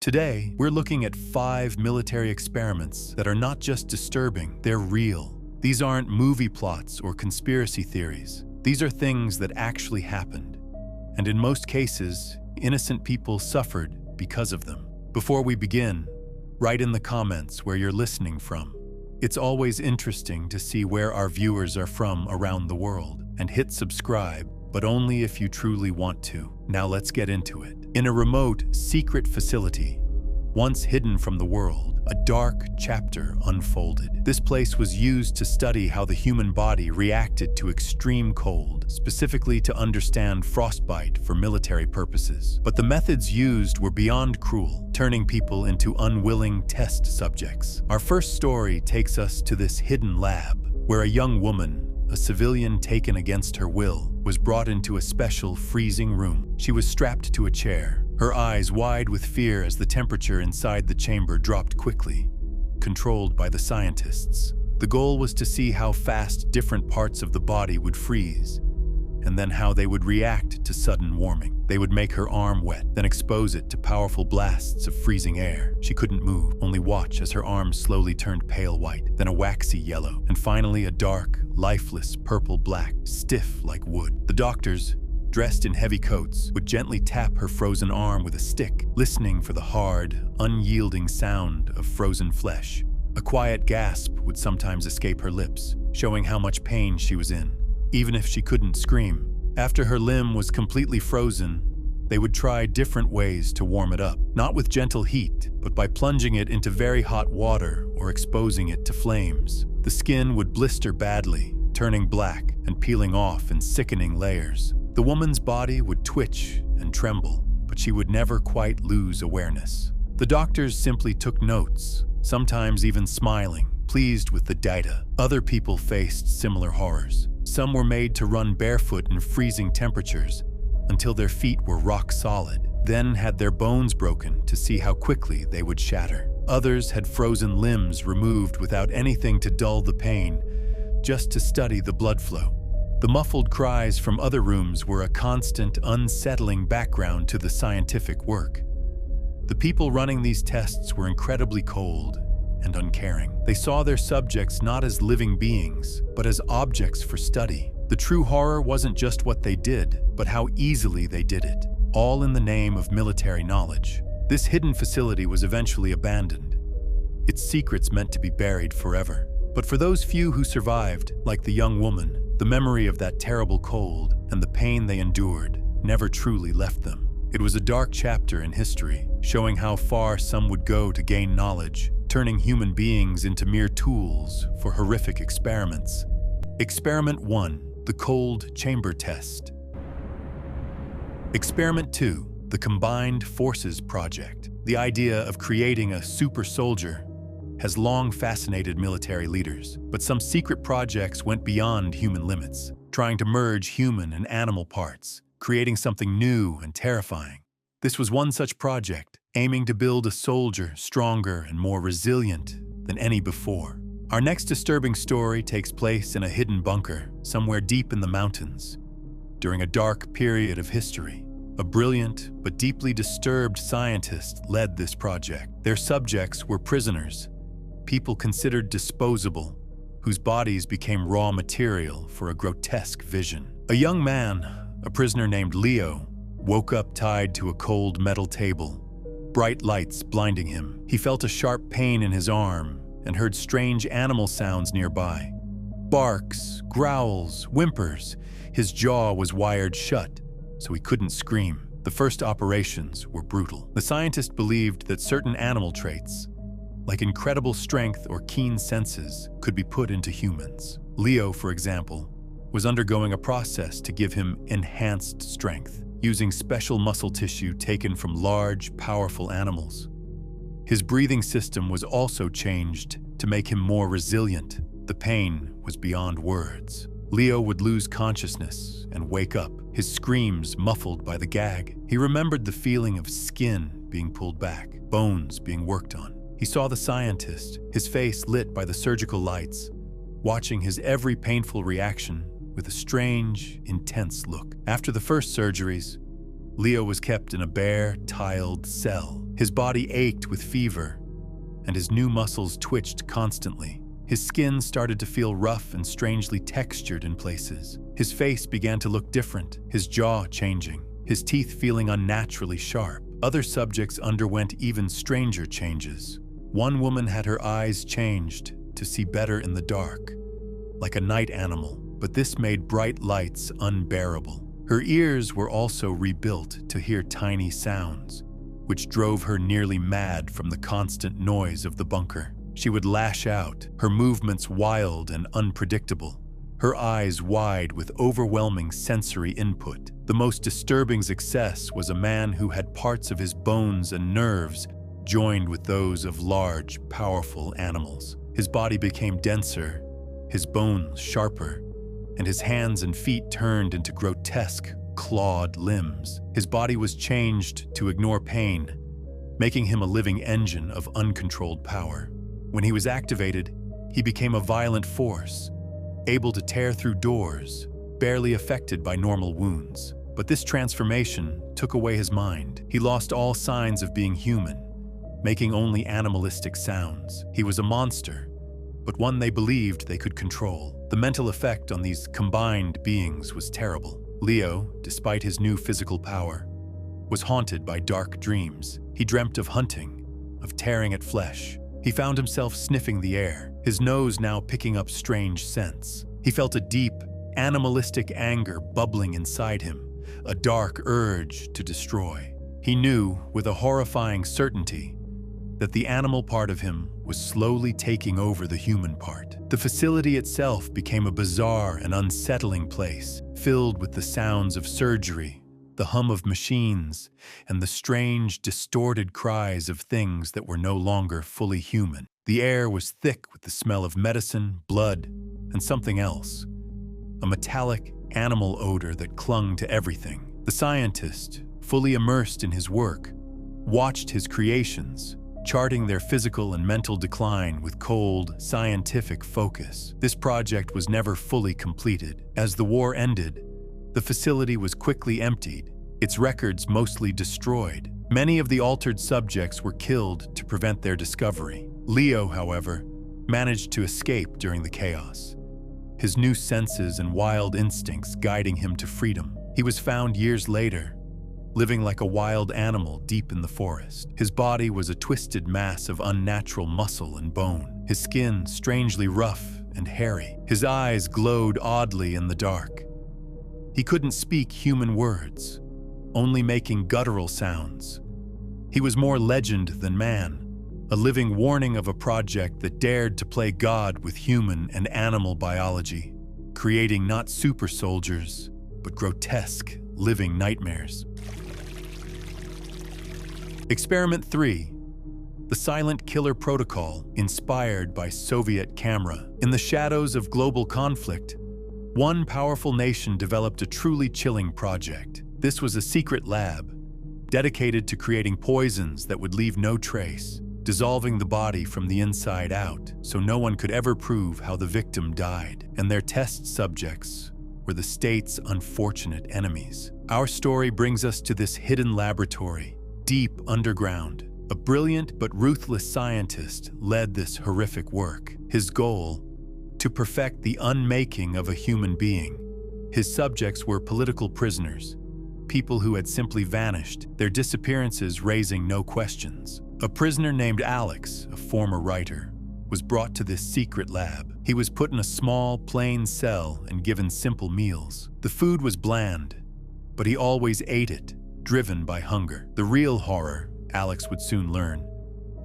Today, we're looking at 5 military experiments that are not just disturbing, they're real. These aren't movie plots or conspiracy theories. These are things that actually happened. And in most cases, innocent people suffered because of them. Before we begin, write in the comments where you're listening from. It's always interesting to see where our viewers are from around the world. And hit subscribe, but only if you truly want to. Now let's get into it. In a remote, secret facility, once hidden from the world, a dark chapter unfolded. This place was used to study how the human body reacted to extreme cold, specifically to understand frostbite for military purposes. But the methods used were beyond cruel, turning people into unwilling test subjects. Our first story takes us to this hidden lab, where a young woman, a civilian taken against her will, was brought into a special freezing room. She was strapped to a chair, her eyes wide with fear as the temperature inside the chamber dropped quickly, controlled by the scientists. The goal was to see how fast different parts of the body would freeze, and then how they would react to sudden warming. They would make her arm wet, then expose it to powerful blasts of freezing air. She couldn't move, only watch as her arm slowly turned pale white, then a waxy yellow, and finally a dark, lifeless purple-black, stiff like wood. The doctors, dressed in heavy coats, would gently tap her frozen arm with a stick, listening for the hard, unyielding sound of frozen flesh. A quiet gasp would sometimes escape her lips, showing how much pain she was in, even if she couldn't scream. After her limb was completely frozen, they would try different ways to warm it up, not with gentle heat, but by plunging it into very hot water or exposing it to flames. The skin would blister badly, turning black and peeling off in sickening layers. The woman's body would twitch and tremble, but she would never quite lose awareness. The doctors simply took notes, sometimes even smiling, pleased with the data. Other people faced similar horrors. Some were made to run barefoot in freezing temperatures until their feet were rock solid, then had their bones broken to see how quickly they would shatter. Others had frozen limbs removed without anything to dull the pain, just to study the blood flow. The muffled cries from other rooms were a constant, unsettling background to the scientific work. The people running these tests were incredibly cold and uncaring. They saw their subjects not as living beings, but as objects for study. The true horror wasn't just what they did, but how easily they did it, all in the name of military knowledge. This hidden facility was eventually abandoned, its secrets meant to be buried forever. But for those few who survived, like the young woman, the memory of that terrible cold and the pain they endured never truly left them. It was a dark chapter in history, showing how far some would go to gain knowledge, turning human beings into mere tools for horrific experiments. Experiment 1. The Cold Chamber Test. Experiment 2. The Combined Forces Project. The idea of creating a super soldier has long fascinated military leaders, but some secret projects went beyond human limits, trying to merge human and animal parts, creating something new and terrifying. This was one such project, aiming to build a soldier stronger and more resilient than any before. Our next disturbing story takes place in a hidden bunker, somewhere deep in the mountains. During a dark period of history, a brilliant but deeply disturbed scientist led this project. Their subjects were prisoners, people considered disposable, whose bodies became raw material for a grotesque vision. A young man, a prisoner named Leo, woke up tied to a cold metal table, bright lights blinding him. He felt a sharp pain in his arm and heard strange animal sounds nearby. Barks, growls, whimpers. His jaw was wired shut, so he couldn't scream. The first operations were brutal. The scientist believed that certain animal traits, like incredible strength or keen senses, could be put into humans. Leo, for example, was undergoing a process to give him enhanced strength, using special muscle tissue taken from large, powerful animals. His breathing system was also changed to make him more resilient. The pain was beyond words. Leo would lose consciousness and wake up, his screams muffled by the gag. He remembered the feeling of skin being pulled back, bones being worked on. He saw the scientist, his face lit by the surgical lights, watching his every painful reaction with a strange, intense look. After the first surgeries, Leo was kept in a bare, tiled cell. His body ached with fever, and his new muscles twitched constantly. His skin started to feel rough and strangely textured in places. His face began to look different, his jaw changing, his teeth feeling unnaturally sharp. Other subjects underwent even stranger changes. One woman had her eyes changed to see better in the dark, like a night animal, but this made bright lights unbearable. Her ears were also rebuilt to hear tiny sounds, which drove her nearly mad from the constant noise of the bunker. She would lash out, her movements wild and unpredictable, her eyes wide with overwhelming sensory input. The most disturbing excess was a man who had parts of his bones and nerves joined with those of large, powerful animals. His body became denser, his bones sharper, and his hands and feet turned into grotesque, clawed limbs. His body was changed to ignore pain, making him a living engine of uncontrolled power. When he was activated, he became a violent force, able to tear through doors, barely affected by normal wounds. But this transformation took away his mind. He lost all signs of being human, making only animalistic sounds. He was a monster, but one they believed they could control. The mental effect on these combined beings was terrible. Leo, despite his new physical power, was haunted by dark dreams. He dreamt of hunting, of tearing at flesh. He found himself sniffing the air, his nose now picking up strange scents. He felt a deep, animalistic anger bubbling inside him, a dark urge to destroy. He knew, with a horrifying certainty, that the animal part of him was slowly taking over the human part. The facility itself became a bizarre and unsettling place, filled with the sounds of surgery, the hum of machines, and the strange, distorted cries of things that were no longer fully human. The air was thick with the smell of medicine, blood, and something else, a metallic, animal odor that clung to everything. The scientist, fully immersed in his work, watched his creations, charting their physical and mental decline with cold, scientific focus. This project was never fully completed. As the war ended, the facility was quickly emptied, its records mostly destroyed. Many of the altered subjects were killed to prevent their discovery. Leo, however, managed to escape during the chaos, his new senses and wild instincts guiding him to freedom. He was found years later, living like a wild animal deep in the forest. His body was a twisted mass of unnatural muscle and bone, his skin strangely rough and hairy. His eyes glowed oddly in the dark. He couldn't speak human words, only making guttural sounds. He was more legend than man, a living warning of a project that dared to play God with human and animal biology, creating not super soldiers, but grotesque, living nightmares. Experiment 3. The Silent Killer Protocol, inspired by Soviet camera. In the shadows of global conflict, one powerful nation developed a truly chilling project. This was a secret lab, dedicated to creating poisons that would leave no trace, dissolving the body from the inside out, so no one could ever prove how the victim died. And their test subjects were the state's unfortunate enemies. Our story brings us to this hidden laboratory, deep underground. A brilliant but ruthless scientist led this horrific work. His goal, to perfect the unmaking of a human being. His subjects were political prisoners, people who had simply vanished, their disappearances raising no questions. A prisoner named Alex, a former writer, was brought to this secret lab. He was put in a small, plain cell and given simple meals. The food was bland, but he always ate it, driven by hunger. The real horror, Alex would soon learn,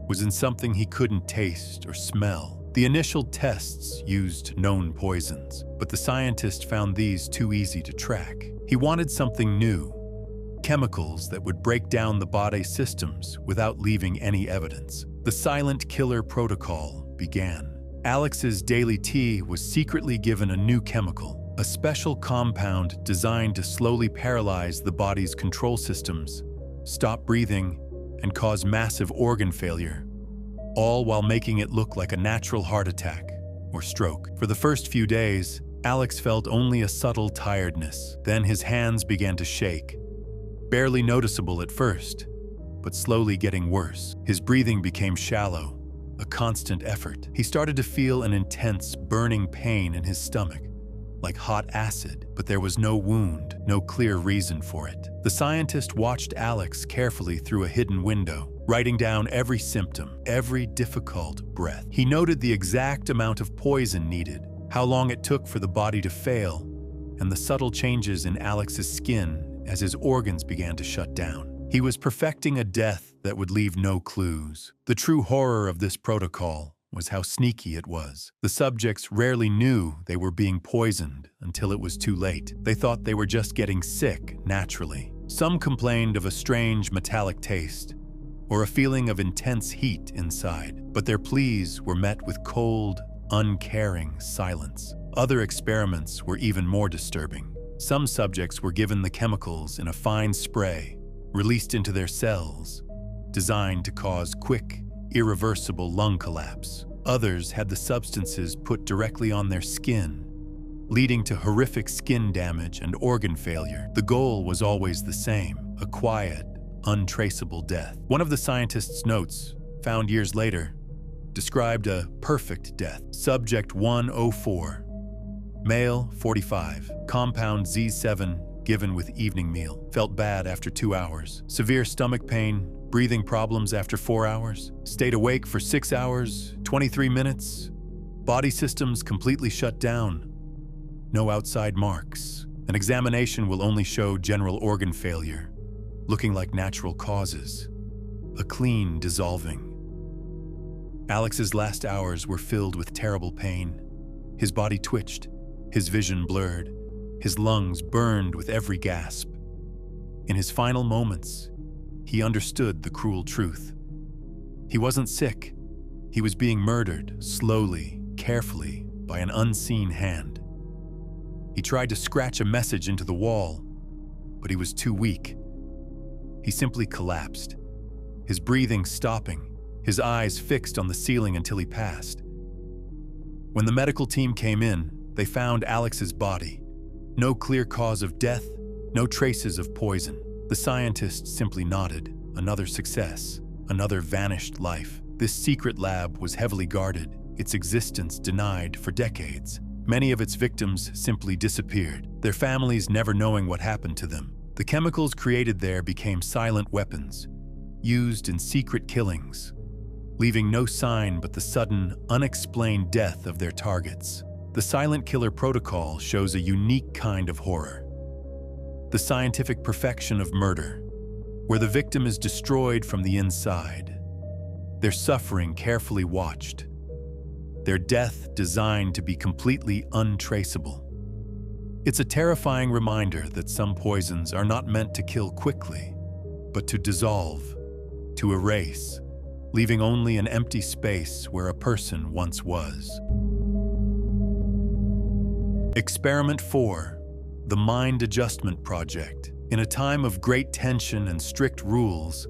was in something he couldn't taste or smell. The initial tests used known poisons, but the scientist found these too easy to track. He wanted something new, chemicals that would break down the body's systems without leaving any evidence. The Silent Killer Protocol began. Alex's daily tea was secretly given a new chemical, a special compound designed to slowly paralyze the body's control systems, stop breathing, and cause massive organ failure, all while making it look like a natural heart attack or stroke. For the first few days, Alex felt only a subtle tiredness. Then his hands began to shake, barely noticeable at first, but slowly getting worse. His breathing became shallow, a constant effort. He started to feel an intense, burning pain in his stomach, like hot acid, but there was no wound, no clear reason for it. The scientist watched Alex carefully through a hidden window, writing down every symptom, every difficult breath. He noted the exact amount of poison needed, how long it took for the body to fail, and the subtle changes in Alex's skin as his organs began to shut down. He was perfecting a death that would leave no clues. The true horror of this protocol was how sneaky it was. The subjects rarely knew they were being poisoned until it was too late. They thought they were just getting sick naturally. Some complained of a strange metallic taste or a feeling of intense heat inside, but their pleas were met with cold, uncaring silence. Other experiments were even more disturbing. Some subjects were given the chemicals in a fine spray, released into their cells, designed to cause quick, irreversible lung collapse. Others had the substances put directly on their skin, leading to horrific skin damage and organ failure. The goal was always the same: a quiet, untraceable death. One of the scientist's notes, found years later, described a perfect death. Subject 104, male, 45, compound Z7, given with evening meal. Felt bad after 2 hours. Severe stomach pain, breathing problems after 4 hours. Stayed awake for 6 hours, 23 minutes. Body systems completely shut down. No outside marks. An examination will only show general organ failure, looking like natural causes. A clean dissolving. Alex's last hours were filled with terrible pain. His body twitched, his vision blurred, his lungs burned with every gasp. In his final moments, he understood the cruel truth. He wasn't sick. He was being murdered, slowly, carefully, by an unseen hand. He tried to scratch a message into the wall, but he was too weak. He simply collapsed, his breathing stopping, his eyes fixed on the ceiling until he passed. When the medical team came in, they found Alex's body. No clear cause of death, no traces of poison. The scientists simply nodded. Another success, another vanished life. This secret lab was heavily guarded, its existence denied for decades. Many of its victims simply disappeared, their families never knowing what happened to them. The chemicals created there became silent weapons, used in secret killings, leaving no sign but the sudden, unexplained death of their targets. The silent killer protocol shows a unique kind of horror. The scientific perfection of murder, where the victim is destroyed from the inside, their suffering carefully watched, their death designed to be completely untraceable. It's a terrifying reminder that some poisons are not meant to kill quickly, but to dissolve, to erase, leaving only an empty space where a person once was. Experiment 4, the Mind Adjustment Project. In a time of great tension and strict rules,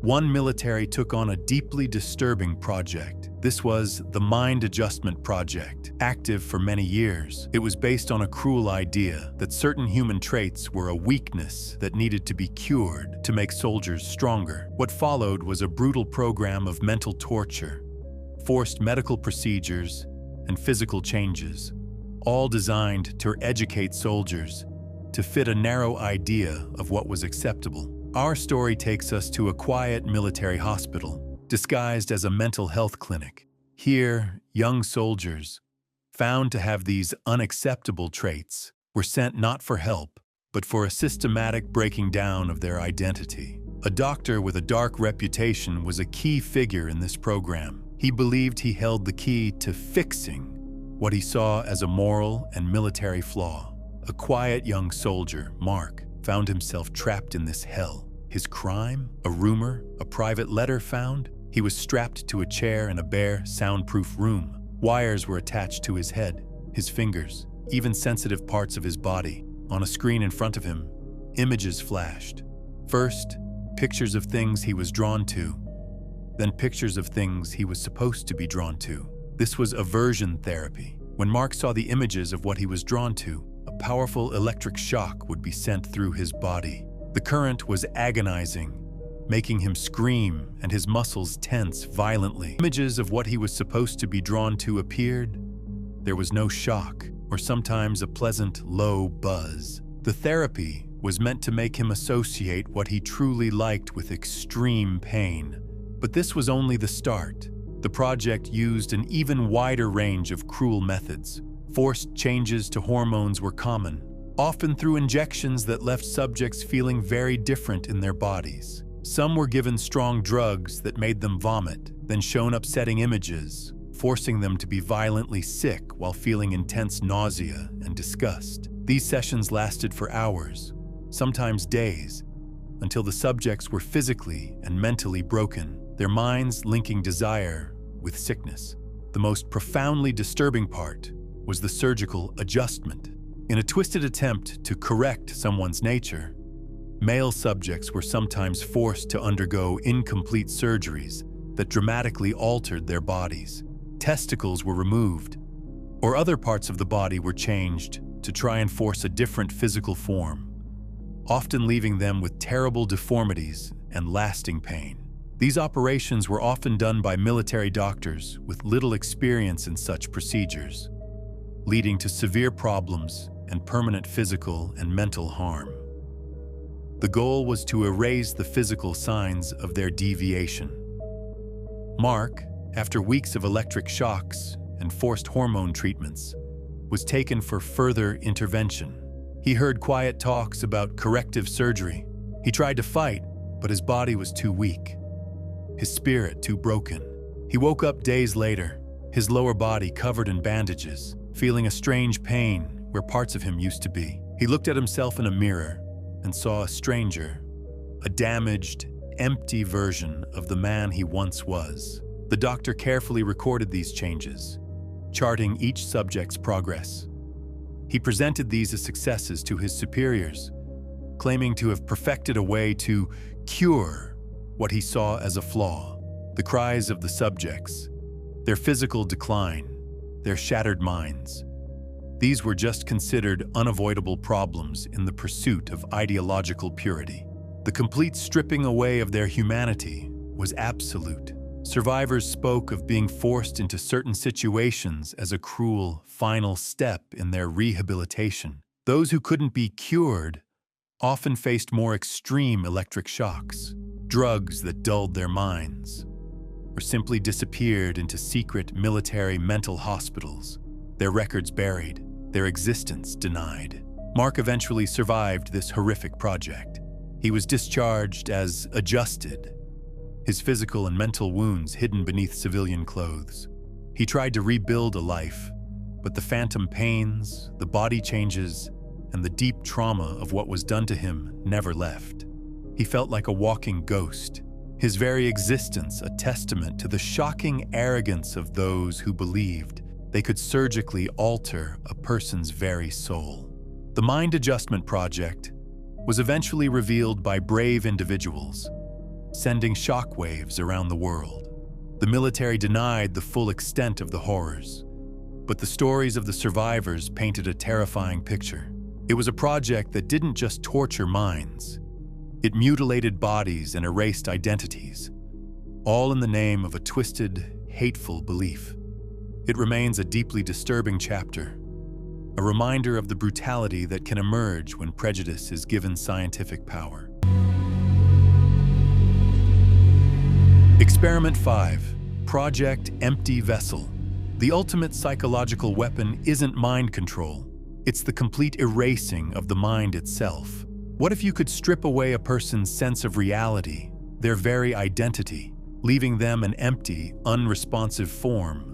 one military took on a deeply disturbing project. This was the Mind Adjustment Project, active for many years. It was based on a cruel idea that certain human traits were a weakness that needed to be cured to make soldiers stronger. What followed was a brutal program of mental torture, forced medical procedures, and physical changes, all designed to educate soldiers to fit a narrow idea of what was acceptable. Our story takes us to a quiet military hospital, disguised as a mental health clinic. Here, young soldiers, found to have these unacceptable traits, were sent not for help, but for a systematic breaking down of their identity. A doctor with a dark reputation was a key figure in this program. He believed he held the key to fixing what he saw as a moral and military flaw. A quiet young soldier, Mark, found himself trapped in this hell. His crime? A rumor? A private letter found? He was strapped to a chair in a bare, soundproof room. Wires were attached to his head, his fingers, even sensitive parts of his body. On a screen in front of him, images flashed. First, pictures of things he was drawn to, then pictures of things he was supposed to be drawn to. This was aversion therapy. When Mark saw the images of what he was drawn to, a powerful electric shock would be sent through his body. The current was agonizing, making him scream and his muscles tense violently. Images of what he was supposed to be drawn to appeared. There was no shock, or sometimes a pleasant, low buzz. The therapy was meant to make him associate what he truly liked with extreme pain. But this was only the start. The project used an even wider range of cruel methods. Forced changes to hormones were common, often through injections that left subjects feeling very different in their bodies. Some were given strong drugs that made them vomit, then shown upsetting images, forcing them to be violently sick while feeling intense nausea and disgust. These sessions lasted for hours, sometimes days, until the subjects were physically and mentally broken, their minds linking desire with sickness. The most profoundly disturbing part was the surgical adjustment. In a twisted attempt to correct someone's nature, male subjects were sometimes forced to undergo incomplete surgeries that dramatically altered their bodies. Testicles were removed, or other parts of the body were changed to try and force a different physical form, often leaving them with terrible deformities and lasting pain. These operations were often done by military doctors with little experience in such procedures, leading to severe problems and permanent physical and mental harm. The goal was to erase the physical signs of their deviation. Mark, after weeks of electric shocks and forced hormone treatments, was taken for further intervention. He heard quiet talks about corrective surgery. He tried to fight, but his body was too weak, his spirit too broken. He woke up days later, his lower body covered in bandages, feeling a strange pain where parts of him used to be. He looked at himself in a mirror and saw a stranger, a damaged, empty version of the man he once was. The doctor carefully recorded these changes, charting each subject's progress. He presented these as successes to his superiors, claiming to have perfected a way to cure what he saw as a flaw. The cries of the subjects, their physical decline, their shattered minds, these were just considered unavoidable problems in the pursuit of ideological purity. The complete stripping away of their humanity was absolute. Survivors spoke of being forced into certain situations as a cruel, final step in their rehabilitation. Those who couldn't be cured often faced more extreme electric shocks, drugs that dulled their minds, or simply disappeared into secret military mental hospitals, their records buried, their existence denied. Mark eventually survived this horrific project. He was discharged as adjusted, his physical and mental wounds hidden beneath civilian clothes. He tried to rebuild a life, but the phantom pains, the body changes, and the deep trauma of what was done to him never left. He felt like a walking ghost, his very existence a testament to the shocking arrogance of those who believed they could surgically alter a person's very soul. The Mind Adjustment Project was eventually revealed by brave individuals, sending shockwaves around the world. The military denied the full extent of the horrors, but the stories of the survivors painted a terrifying picture. It was a project that didn't just torture minds, it mutilated bodies and erased identities, all in the name of a twisted, hateful belief. It remains a deeply disturbing chapter, a reminder of the brutality that can emerge when prejudice is given scientific power. Experiment 5, Project Empty Vessel. The ultimate psychological weapon isn't mind control. It's the complete erasing of the mind itself. What if you could strip away a person's sense of reality, their very identity, leaving them an empty, unresponsive form,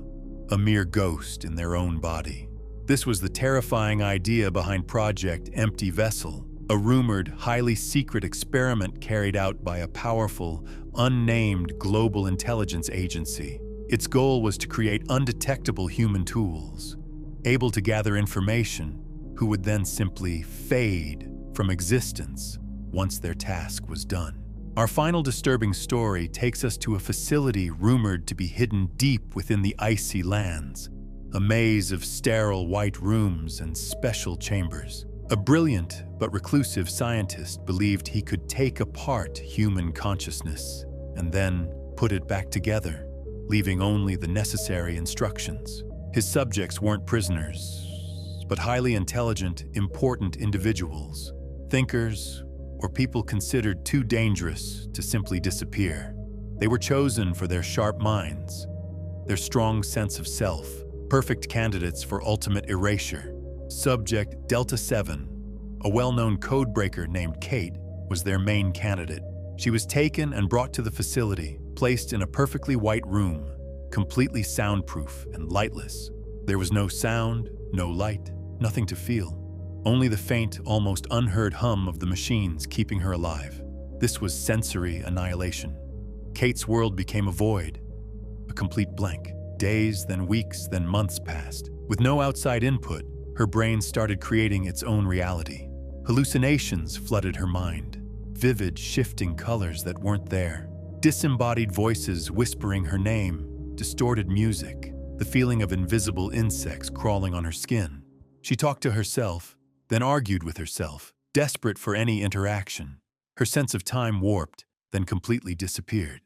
a mere ghost in their own body? This was the terrifying idea behind Project Empty Vessel, a rumored, highly secret experiment carried out by a powerful, unnamed global intelligence agency. Its goal was to create undetectable human tools, able to gather information, who would then simply fade from existence once their task was done. Our final disturbing story takes us to a facility rumored to be hidden deep within the icy lands, a maze of sterile white rooms and special chambers. A brilliant but reclusive scientist believed he could take apart human consciousness and then put it back together, leaving only the necessary instructions. His subjects weren't prisoners, but highly intelligent, important individuals, thinkers, or people considered too dangerous to simply disappear. They were chosen for their sharp minds, their strong sense of self, perfect candidates for ultimate erasure. Subject Delta 7, a well-known codebreaker named Kate, was their main candidate. She was taken and brought to the facility, placed in a perfectly white room, completely soundproof and lightless. There was no sound, no light, nothing to feel. Only the faint, almost unheard hum of the machines keeping her alive. This was sensory annihilation. Kate's world became a void, a complete blank. Days, then weeks, then months passed. With no outside input, her brain started creating its own reality. Hallucinations flooded her mind, vivid, shifting colors that weren't there. Disembodied voices whispering her name, distorted music, the feeling of invisible insects crawling on her skin. She talked to herself, then argued with herself, desperate for any interaction. Her sense of time warped, then completely disappeared.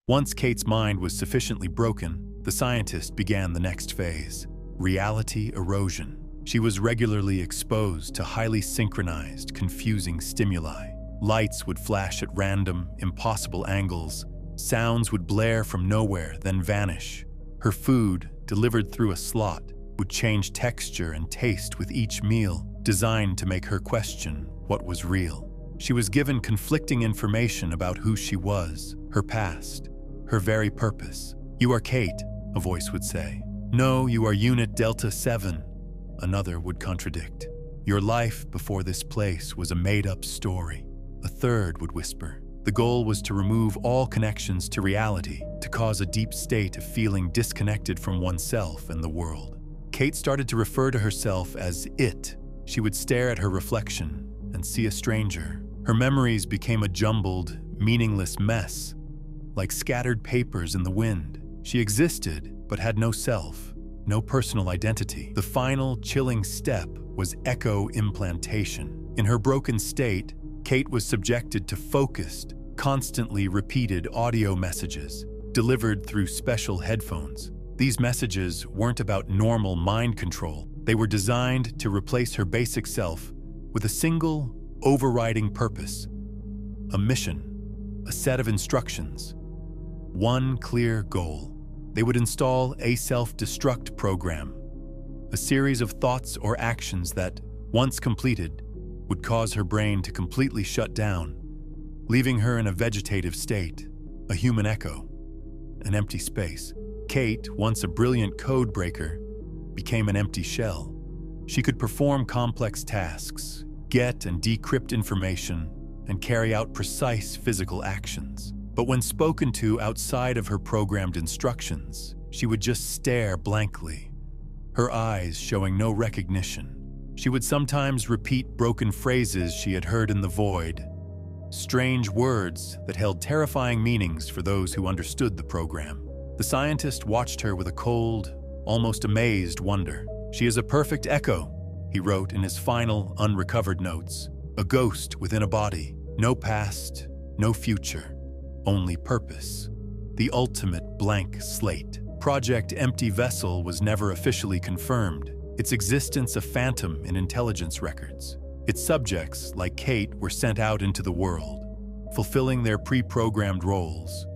Once Kate's mind was sufficiently broken, the scientist began the next phase: reality erosion. She was regularly exposed to highly synchronized, confusing stimuli. Lights would flash at random, impossible angles. Sounds would blare from nowhere, then vanish. Her food, delivered through a slot, would change texture and taste with each meal, designed to make her question what was real. She was given conflicting information about who she was, her past, her very purpose. "You are Kate," a voice would say. "No, you are Unit Delta 7, another would contradict. "Your life before this place was a made-up story," a third would whisper. The goal was to remove all connections to reality, to cause a deep state of feeling disconnected from oneself and the world. Kate started to refer to herself as it. She would stare at her reflection and see a stranger. Her memories became a jumbled, meaningless mess, like scattered papers in the wind. She existed, but had no self, no personal identity. The final, chilling step was echo implantation. In her broken state, Kate was subjected to focused, constantly repeated audio messages, delivered through special headphones. These messages weren't about normal mind control. They were designed to replace her basic self with a single, overriding purpose, a mission, a set of instructions, one clear goal. They would install a self-destruct program, a series of thoughts or actions that, once completed, would cause her brain to completely shut down, leaving her in a vegetative state, a human echo, an empty space. Kate, once a brilliant code breaker, became an empty shell. She could perform complex tasks, get and decrypt information, and carry out precise physical actions. But when spoken to outside of her programmed instructions, she would just stare blankly, her eyes showing no recognition. She would sometimes repeat broken phrases she had heard in the void, strange words that held terrifying meanings for those who understood the program. The scientist watched her with a cold, almost amazed wonder. "She is a perfect echo," he wrote in his final, unrecovered notes. "A ghost within a body. No past, no future, only purpose. The ultimate blank slate." Project Empty Vessel was never officially confirmed, its existence a phantom in intelligence records. Its subjects, like Kate, were sent out into the world, fulfilling their pre-programmed roles,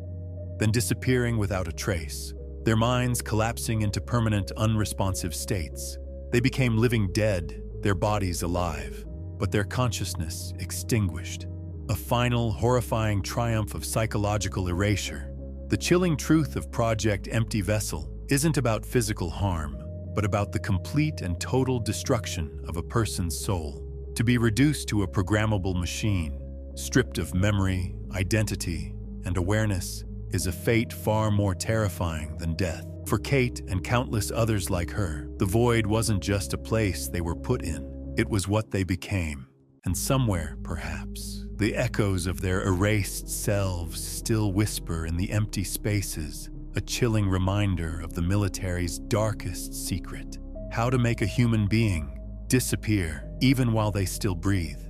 then disappearing without a trace, their minds collapsing into permanent unresponsive states. They became living dead, their bodies alive, but their consciousness extinguished. A final, horrifying triumph of psychological erasure. The chilling truth of Project Empty Vessel isn't about physical harm, but about the complete and total destruction of a person's soul. To be reduced to a programmable machine, stripped of memory, identity, and awareness, is a fate far more terrifying than death. For Kate and countless others like her, the void wasn't just a place they were put in, it was what they became. And somewhere, perhaps, the echoes of their erased selves still whisper in the empty spaces, a chilling reminder of the military's darkest secret: how to make a human being disappear, even while they still breathe.